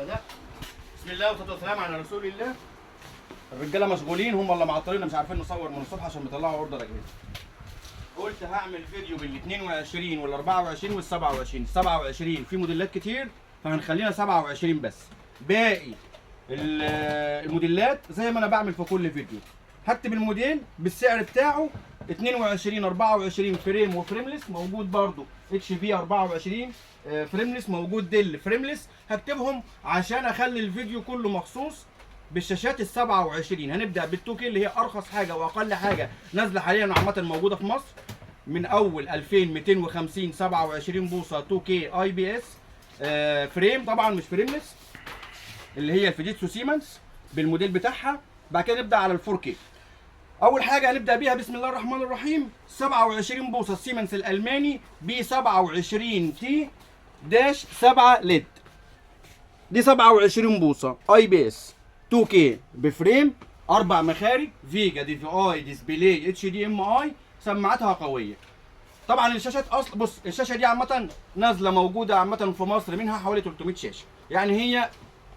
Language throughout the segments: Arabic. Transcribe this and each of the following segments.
بدأ. بسم الله والصلاة والسلام على رسول الله. الرجالة مشغولين، هم اللي معطلين مش عارفين نصور من الصبح عشان بيطلعوا اوردر اجهزة. قلت هعمل فيديو بال 22 وال 24 وال 27. 27 في موديلات كتير فهنخلينا 27 بس. باقي الموديلات زي ما انا بعمل في كل فيديو. هكتب الموديل بالسعر بتاعه 22 24 فريم وفريمليس موجود برضو اتش في 24 فريمليس موجود ديل فريمليس. هكتبهم عشان اخلي الفيديو كله مخصوص بالشاشات ال 27. هنبدا بال 2 كي اللي هي ارخص حاجه واقل حاجه نازله حاليا عامه موجوده في مصر من اول 2250 27 بوصه 2 كي اي بي اس فريم، طبعا مش فريمليس، اللي هي الفيجيتسو سيمنز بالموديل بتاعها. بعد كده نبدا على ال 4 كي. اول حاجه هنبدا بيها بسم الله الرحمن الرحيم 27 بوصه سيمنز الالماني ب 27 تي داش 7 ليد. دي 27 بوصه اي بي اس 2 كي بفريم، 4 مخارج، فيجا دي في اي ديسبلاي اتش دي ام اي، سماعتها قويه. طبعا الشاشات اصل بص الشاشه دي عامه نازله موجوده عامه في مصر منها حوالي 300 شاشه، يعني هي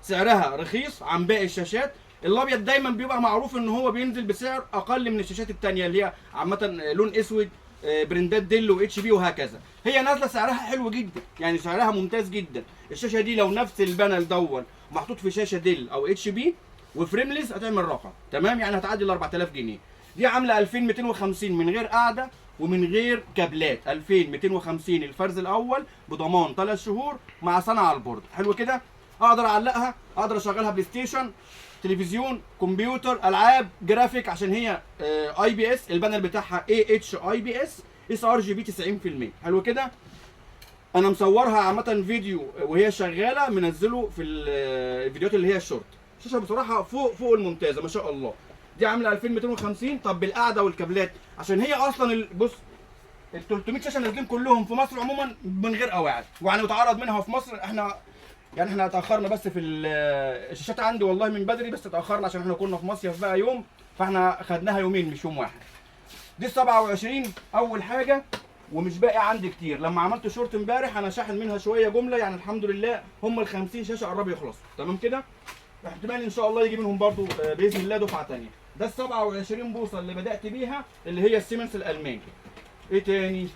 سعرها رخيص عن باقي الشاشات. الابيض دايما بيبقى معروف ان هو بينزل بسعر اقل من الشاشات الثانيه اللي هي عامه لون اسود، برندات ديل واتش بي وهكذا. هي نازله سعرها حلو جدا، يعني سعرها ممتاز جدا. الشاشه دي لو نفس البانل دون محطوط في شاشه ديل او اتش بي وفريمليس هتعمل رقم تمام، يعني هتعدي ال 4000 جنيه. دي عامله 2250 من غير قاعده ومن غير كابلات. 2250 الفرز الاول بضمان 3 شهور مع صنع على البورد. حلو كده. اقدر اعلقها، اقدر اشغلها بلاي ستيشن، تلفزيون، كمبيوتر، العاب، جرافيك، عشان هي اي بي اس. البانل بتاعها اي اتش اي بي اس اس ار جي بي 90%. حلو كده. انا مصورها عامه فيديو وهي شغاله، منزله في الفيديوهات اللي هي الشورت. الشاشه بصراحه فوق الممتازه ما شاء الله. دي عامله 2250. طب بالقعده والكابلات، عشان هي اصلا بص ال 300 شاشه نازلين كلهم في مصر عموما من غير قواعد، ويعني متعرض منها في مصر. احنا اتاخرنا بس في الشاشات عندي والله من بدري، بس اتاخرنا عشان احنا كنا في مصيف بقى يوم، فاحنا خدناها يومين مش يوم واحد. دي 27 اول حاجه، ومش باقي عندي كتير. لما عملت شورت امبارح انا شاحن منها شويه جمله، يعني الحمد لله هم ال 50 شاشه قربوا يخلصوا تمام كده. احتمال ان شاء الله يجي منهم برضو باذن الله دفعه ثانيه. ده ال 27 بوصه اللي بدات بيها اللي هي السيمنز الالماني. ايه تاني؟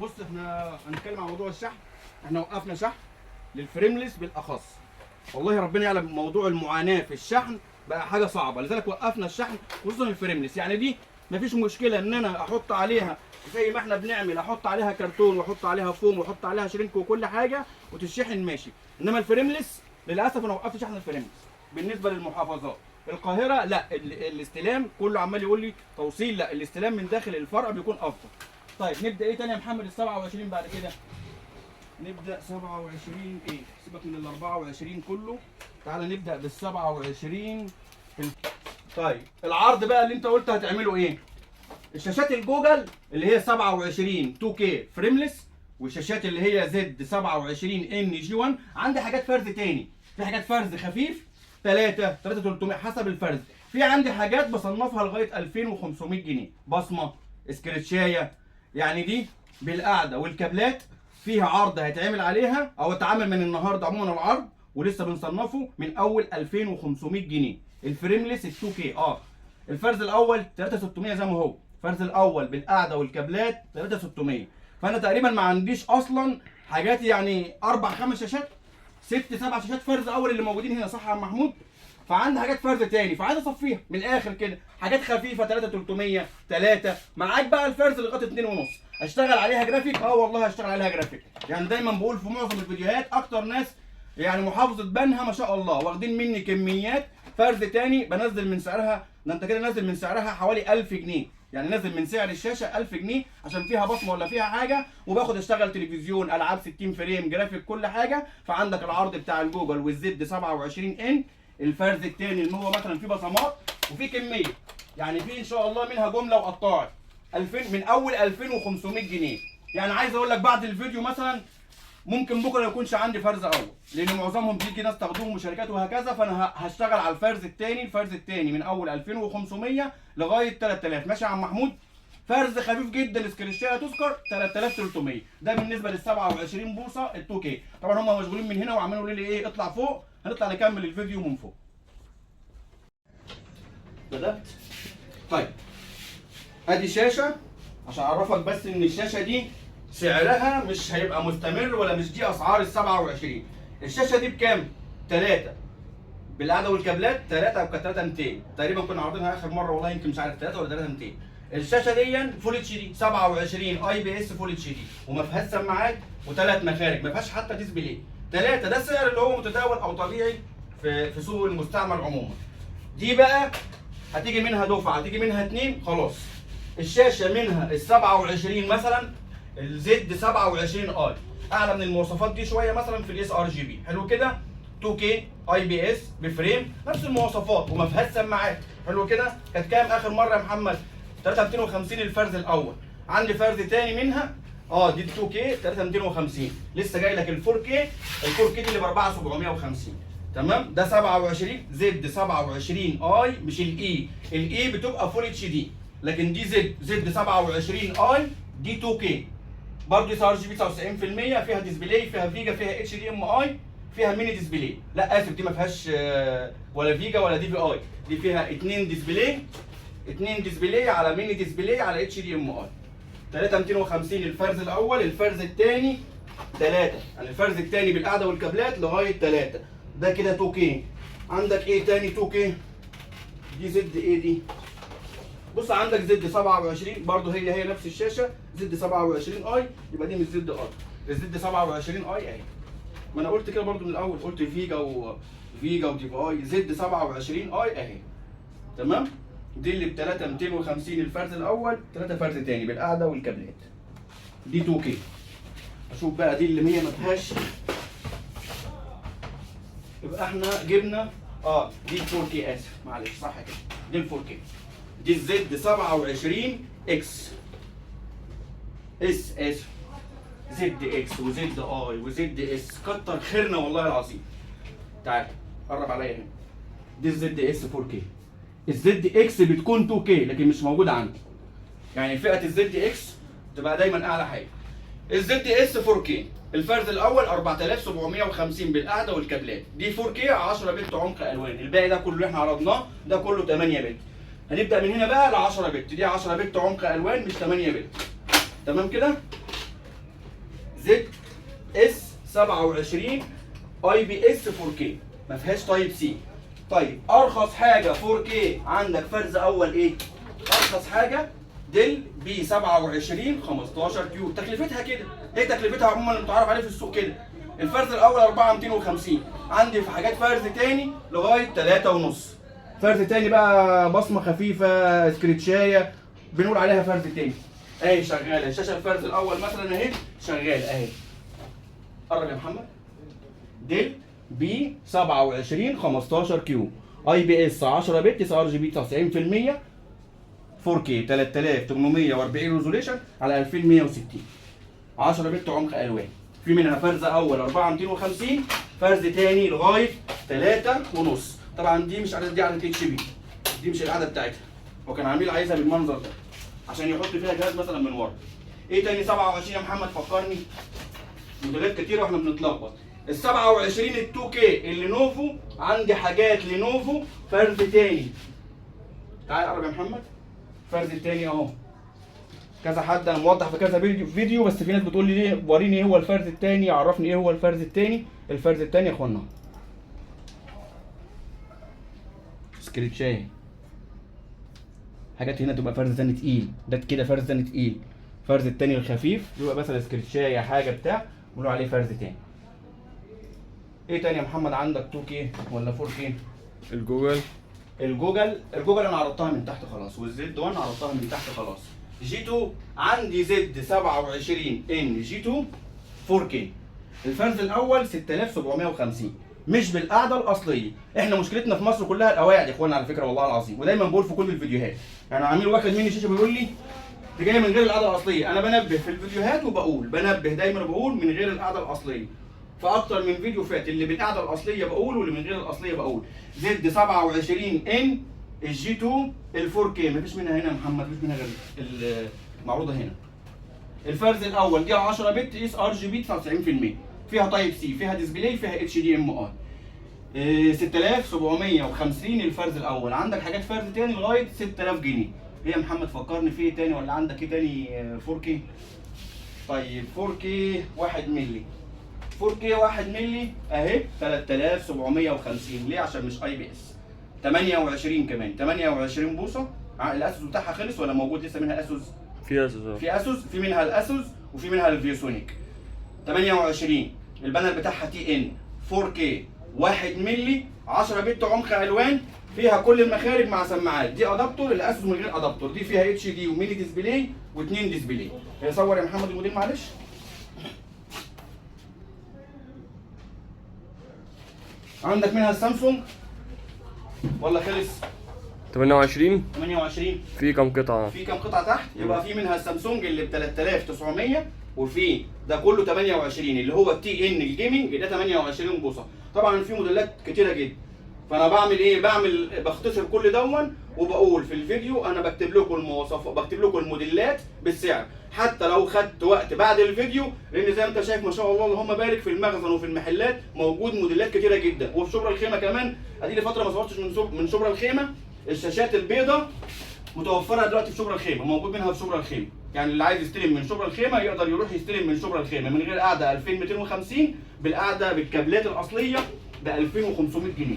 بص احنا هنتكلم عن موضوع الشحن. احنا وقفنا شحن للفريمليس بالاخص، والله ربنا يعلم موضوع المعاناه في الشحن بقى حاجه صعبه، لذلك وقفنا الشحن خصوصا الفريمليس. يعني دي مفيش مشكله ان انا احط عليها زي ما احنا بنعمل، احط عليها كرتون واحط عليها فوم واحط عليها شرينك وكل حاجه وتشحن ماشي. انما الفريمليس للاسف انا وقفت شحن الفريمليس. بالنسبه للمحافظات القاهره لا، الاستلام كله عمال يقول لي توصيل، لا الاستلام من داخل الفرع بيكون افضل. طيب نبدا ايه تاني يا محمد؟ ال 27 بعد كده نبدا 27 ايه؟ سيبك من ال 24 كله، تعالى نبدا بال 27. طيب العرض بقى اللي انت قلت هتعمله ايه؟ الشاشات الجوجل اللي هي 27 2 كي فريمليس، والشاشات اللي هي زد 27 ان جي 1. عندي حاجات فرز تاني، في حاجات فرز خفيف 300 حسب الفرز. في عندي حاجات بصنفها لغايه 2500 جنيه بصمه اسكرتشايه. يعني دي بالقعده والكابلات فيها عرض هيتعمل عليها او اتعمل من النهارده عموما العرض، ولسه بنصنفه من اول 2500 جنيه. الفريمليس ال 2 كي الفرز الاول 3600 زي ما هو، الفرز الاول بالقعده والكابلات 3600. فانا تقريبا ما عنديش اصلا حاجات، يعني 4 5 شاشات 6 7 شاشات فرز اول اللي موجودين هنا، صح يا عم محمود؟ فعندي حاجات فرز تاني، فعايز اصفيها من الاخر كده. حاجات خفيفه 3300 3 معاك بقى الفرز لغايه 2.5. اشتغل عليها جرافيك؟ والله هشتغل عليها جرافيك. يعني دايما بقول في معظم الفيديوهات اكتر ناس يعني محافظه بنها ما شاء الله واخدين مني كميات فرز تاني بنزل من سعرها. ده انت كده نازل من سعرها حوالي 1000 جنيه، يعني نازل من سعر الشاشه 1000 جنيه عشان فيها بصمه ولا فيها حاجه، وباخد اشتغل تلفزيون، العاب 60 فريم، جرافيك، كل حاجه. فعندك العرض بتاع الجوجل والزد 27 ان الفرز الثاني اللي هو مثلا فيه بصمات وفيه كميه، يعني فيه ان شاء الله منها جمله وقطاعي 2000 من اول 2500 جنيه. يعني عايز اقول لك بعد الفيديو مثلا ممكن بكره ما يكونش عندي فرز اول، لان معظمهم بيجي ناس تاخدوهم وشركات وهكذا. فانا هشتغل على الفرز الثاني من اول 2500 لغايه 3000. ماشي يا عم محمود؟ فرز خفيف جدا سكريشيه تذكر 3300. ده بالنسبه لل 27 بوصه ال 2K. طبعا هم مشغولين من هنا وعمالين يقولوا لي ايه اطلع فوق، هنطلع نكمل الفيديو من فوق. بدأت؟ طيب ادي شاشه عشان اعرفك بس ان الشاشه دي سعرها مش هيبقى مستمر ولا مش دي اسعار ال 27. الشاشه دي بكام؟ 3 بالقعده والكابلات 3 وكانت 3200 تقريبا، كنا عارضينها اخر مره والله يمكن مش عارف 3 ولا 3200. الشاشه دي فول اتش دي 27 اي بي اس فول اتش دي وما فيهاش سماعات وثلاث مخارج، ما فيهاش حتى ديسبلاي. 3 ده السعر اللي هو متداول او طبيعي في سوق المستعمل عموما. دي بقى هتيجي منها دفعه، هتيجي منها 2 خلاص. الشاشه منها ال 27 مثلا الزد 27 اي اعلى من المواصفات دي شويه مثلا في الاس ار جي بي، حلو كده. 2K اي بي اس بفريم نفس المواصفات وما فيهاش سماعات، حلو كده. كانت كام اخر مره يا محمد؟ 3250 الفرز الاول. عندي فرز تاني منها دي 2K 3250. لسه جاي لك ال 4K، ال 4K دي اللي ب 4750. تمام. ده 27 زد 27 اي مش الاي، الاي بتبقى فول اتش دي، لكن دي زد 27 اي دي 2K برضه اس ار جي بي 99%، فيها ديسبلاي، فيها فيجا، فيها اتش دي ام اي، فيها ميني ديسبلاي. لا اسف دي ما فيهاش ولا فيجا ولا دي في اي، دي فيها 2 ديسبلاي على ميني ديسبلاي على اتش دي ام اي. 3250 الفرز الاول. الفرز الثاني 3، يعني الفرز الثاني بالقعده والكابلات لغايه 3. ده كده 2K. عندك ايه تاني 2K؟ دي زد ايه دي؟ بص عندك زد 27 برضه هي نفس الشاشه، زد 27 اي، يبقى دي مش زد اي، الزد 27 اي اهي. ما انا قلت كده برضه من الاول، قلت فيجا ودي في اي. زد 27 اي اهي. تمام. دي اللي ب 3250 الفرز الاول، 3 فرز تاني بالقعده والكابلات. دي 2K. اشوف بقى دي اللي هي ما فيهاش، يبقى احنا جبنا دي 4K اسف معلش صح كده، دي ال 4K. دي الزد 27 اكس اس اسف، زد اكس وزد اي وزد اس، كتر خيرنا والله العظيم. تعال قرب عليا هنا. دي الزد اس 4K. الزد اكس بتكون 2K لكن مش موجوده عندي، يعني فئه الزد اكس تبقى دايما اعلى حاجه. الزد اس 4K الفرز الاول 4750 بالقعده والكابلات، دي 4K 10 بت عمق الوان. الباقي ده كله اللي احنا عرضناه ده كله 8 بت. هنبدا من هنا بقى ل 10 بت، دي 10 بت عمق الوان مش 8 بت. تمام كده. زد اس 27 اي بي اس 4K ما فيهاش تايب سي. طيب ارخص حاجه 4K عندك فرز اول ايه؟ ارخص حاجه ديل بي 27 15 كيو. تكلفتها كده، هي تكلفتها عموما المتعارف عليه في السوق كده. الفرز الاول 4250. عندي في حاجات فرز تاني لغايه 3.5. فرز تاني بقى بصمه خفيفه سكريتشايه بنقول عليها فرز تاني. اهي شغاله الشاشه الفرز الاول مثلا اهي شغاله اهي. قرب يا محمد. ديل بي 27 15 كيو اي بي اس 10 بت اس ار جي بي 90%، 4K 3840 ريزوليشن على 2160، 10 بت عمق الوان. في منها فرز اول 4250، فرز تاني لغايه 3.5. طبعا دي مش عدد، دي عدد اتش بي، دي مش العدد بتاعتها. هو كان عامل عايزها بالمنظر ده عشان يحط فيها جهاز مثلا من ورا. ايه تاني 27 يا محمد فكرني؟ موديلات كتير واحنا بنتلخبط. ال 27 ال 2K اللي نوفو، عندي حاجات لنوفو فرز تاني. تعال قرب يا محمد. الفرز التاني اهو. كذا حد انا موضح في كذا فيديو بس في ناس بتقول لي ليه وريني ايه هو الفرز التاني، عرفني ايه هو الفرز التاني. الفرز التاني يا اخوانا سكريتشاي، حاجات هنا تبقى فرز تاني تقيل، ده كده فرز تاني تقيل. الفرز التاني الخفيف بيبقى مثلا سكريتشاي حاجه بتاع بيقولوا عليه فرز تاني. ايه تاني يا محمد عندك 2K ولا 4K؟ الجوجل انا عرضتها من تحت خلاص، والزد 1 عرضتها من تحت خلاص. جي 2 عندي زد 27 ان جي 2 4K. الفرز الاول 6750 مش بالقعده الاصليه. احنا مشكلتنا في مصر كلها القواعد يا اخوانا على فكره والله العظيم، ودايما بقول في كل الفيديوهات. يعني عميل واخد مني شاشه بيقول لي دي جايه من غير القعده الاصليه، انا بنبه في الفيديوهات وبقول دايما بقول من غير القعده الاصليه. فاكتر من فيديو فات اللي بالقعده الاصليه بقول واللي من غير الاصليه بقول. زد 27 ان الجي 2 ال 4 كي مفيش منها هنا يا محمد، مفيش منها غير المعروضه هنا. الفرز الاول دي 10 بت اس ار جي بي 99%، فيها تايب سي، فيها ديسبلاي، فيها اتش دي ام اي. 6750 الفرز الاول. عندك حاجات فرز تاني لغايه 6000 جنيه. ايه يا محمد فكرني في ايه تاني ولا عندك ايه تاني 4 كي؟ طيب 4 كي 1 مللي، 4 كي 1 مللي اهي 3750. ليه؟ عشان مش اي بي اس. 28 كمان، 28 بوصه. الاسوس بتاعها خلص ولا موجود لسه منها اسوس؟ في اسوس. في اسوس، في منها الاسوس وفي منها الفيوسونيك. 28 البانل بتاعها تي ان 4 كي 1 مللي 10 بت عمق الوان، فيها كل المخارج مع سماعات. دي ادابتور، الاسوس من غير ادابتور. دي فيها اتش دي وميني ديسبلاي واثنين ديسبلاي. صور يا محمد الموديل معلش. عندك منها السامسونج ولا خلص؟ 28 28 في كام قطعة؟ في كام قطعة تحت؟ يبقى في منها السامسونج اللي ب 3900، وفي ده كله 28 اللي هو التي ان الجيمنج ده 28 بوصة. طبعا في موديلات كتيرة جدا. فانا بعمل ايه؟ بختصر كل دون وبقول في الفيديو انا بكتب لكم المواصفات، بكتب لكم الموديلات بالسعر، حتى لو خدت وقت بعد الفيديو، لان زي ما انت شايف ما شاء الله اللهم بارك في المخزن وفي المحلات موجود موديلات كتيره جدا. وفي شبرا الخيمه كمان، ادي لي فتره ما صورتش من شبرا الخيمه. الشاشات البيضاء متوفره دلوقتي في شبرا الخيمه، موجود منها في شبرا الخيمه. يعني اللي عايز يستلم من شبرا الخيمه يقدر يروح يستلم من شبرا الخيمه من غير قاعده 2250، بالقاعده بالكابلات الاصليه ب 2500 جنيه.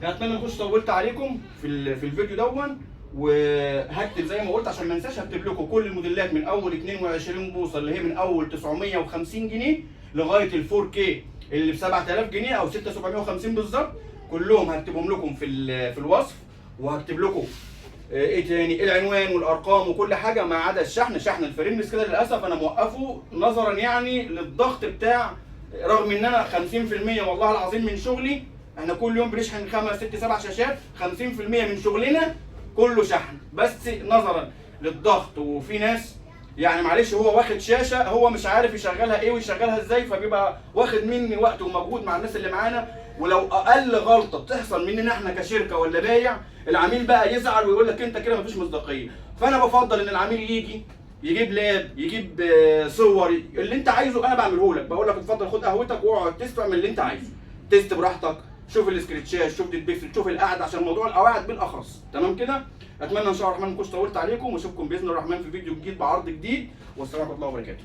اتمنى ما كنتش طولت عليكم في الفيديو دون، وهكتب زي ما قلت عشان ما انساش، هكتب لكم كل الموديلات من اول 22 بوصه اللي هي من اول 950 جنيه لغايه ال 4 كي اللي ب 7000 جنيه او 6750 بالظبط. كلهم هكتبهم لكم في الوصف، وهكتب لكم ايه تاني، العنوان والارقام وكل حاجه ما عدا الشحن. شحن الفريملس كده للاسف انا موقفه نظرا يعني للضغط بتاع، رغم ان انا 50% والله العظيم من شغلي، احنا كل يوم بنشحن 5 6 7 شاشات، 50% من شغلنا كله شحن، بس نظرا للضغط. وفي ناس يعني معلش هو واخد شاشه هو مش عارف يشغلها ايه ويشغلها ازاي، فبيبقى واخد مني وقت ومجهود مع الناس اللي معانا. ولو اقل غلطه بتحصل مننا احنا كشركه ولا بايع، العميل بقى يزعل ويقول لك انت كده مفيش مصداقيه. فانا بفضل ان العميل يجي يجيب لاب، يجيب صور، اللي انت عايزه انا بعمله لك. بقول لك اتفضل خد قهوتك واقعد تست، اعمل اللي انت عايزه، تست براحتك، شوف السكريتشات، شوف ديد بيكسل، شوف القعده، عشان موضوع القواعد بالاخص. تمام كده؟ اتمنى ان شاء الله الرحمن ما كنتش طولت عليكم، واشوفكم باذن الله الرحمن في فيديو جديد بعرض جديد، والسلام عليكم ورحمه الله وبركاته.